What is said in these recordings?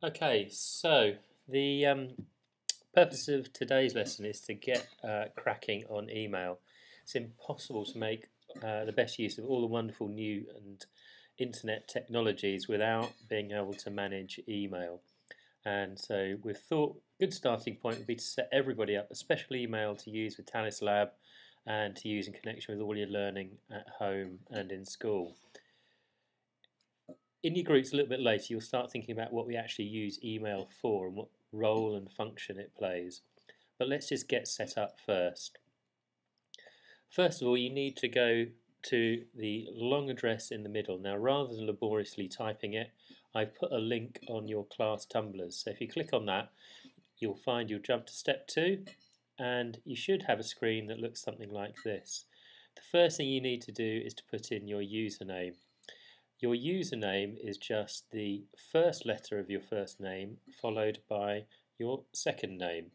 Okay, so the purpose of today's lesson is to get cracking on email. It's impossible to make the best use of all the wonderful new and internet technologies without being able to manage email. And so we've thought a good starting point would be to set everybody up a special email to use with Talis Lab and to use in connection with all your learning at home and in school. In your groups a little bit later, you'll start thinking about what we actually use email for and what role and function it plays. But let's just get set up first. First of all, you need to go to the long address in the middle. Now, rather than laboriously typing it, I've put a link on your class tumblers. So if you click on that, you'll jump to step 2, and you should have a screen that looks something like this. The first thing you need to do is to put in your username. Your username is just the first letter of your first name followed by your second name.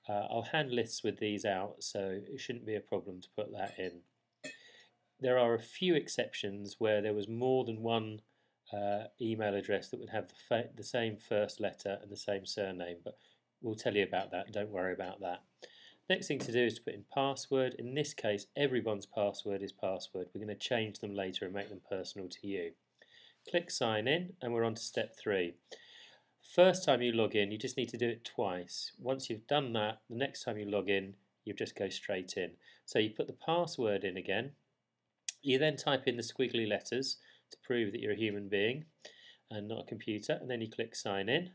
I'll hand lists with these out, so it shouldn't be a problem to put that in. There are a few exceptions where there was more than one email address that would have the same first letter and the same surname, but we'll tell you about that. Don't worry about that. Next thing to do is to put in password. In this case, everyone's password is password. We're going to change them later and make them personal to you. Click sign in and we're on to step 3. First time you log in, you just need to do it twice. Once you've done that, the next time you log in, you just go straight in. So you put the password in again. You then type in the squiggly letters to prove that you're a human being and not a computer, and then you click sign in.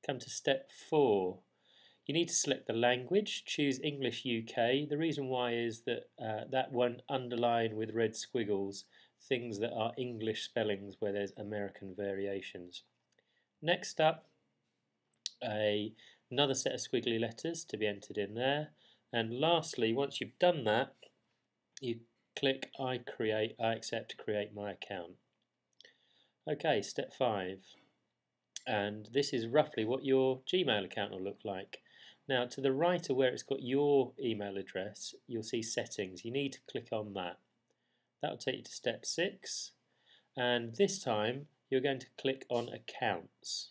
Come to step 4. You need to select the language, choose English UK. The reason why is that that won't underline with red squiggles things that are English spellings where there's American variations. Next up, another set of squiggly letters to be entered in there. And lastly, once you've done that, you click I accept, create my account. Okay, step 5. And this is roughly what your Gmail account will look like. Now, to the right of where it's got your email address, you'll see settings. You need to click on that. That will take you to step 6, and this time you're going to click on accounts.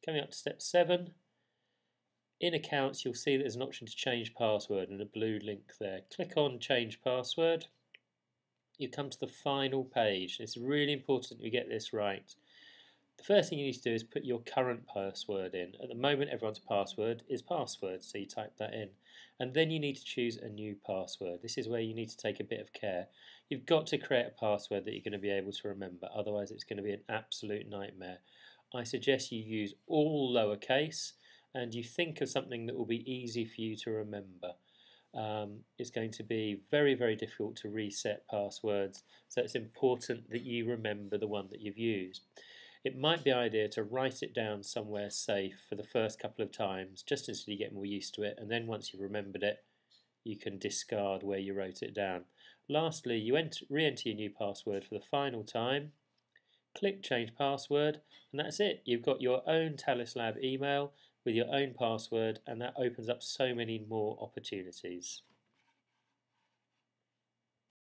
Coming up to step 7, in accounts you'll see there's an option to change password and a blue link there. Click on change password. You come to the final page. It's really important you get this right. The first thing you need to do is put your current password in. At the moment everyone's password is password, so you type that in. And then you need to choose a new password. This is where you need to take a bit of care. You've got to create a password that you're going to be able to remember, otherwise it's going to be an absolute nightmare. I suggest you use all lowercase and you think of something that will be easy for you to remember. It's going to be very, very difficult to reset passwords, so it's important that you remember the one that you've used. It might be an idea to write it down somewhere safe for the first couple of times, just until you get more used to it, and then once you've remembered it, you can discard where you wrote it down. Lastly, you re-enter your new password for the final time, click change password, and that's it. You've got your own Talis Lab email with your own password, and that opens up so many more opportunities.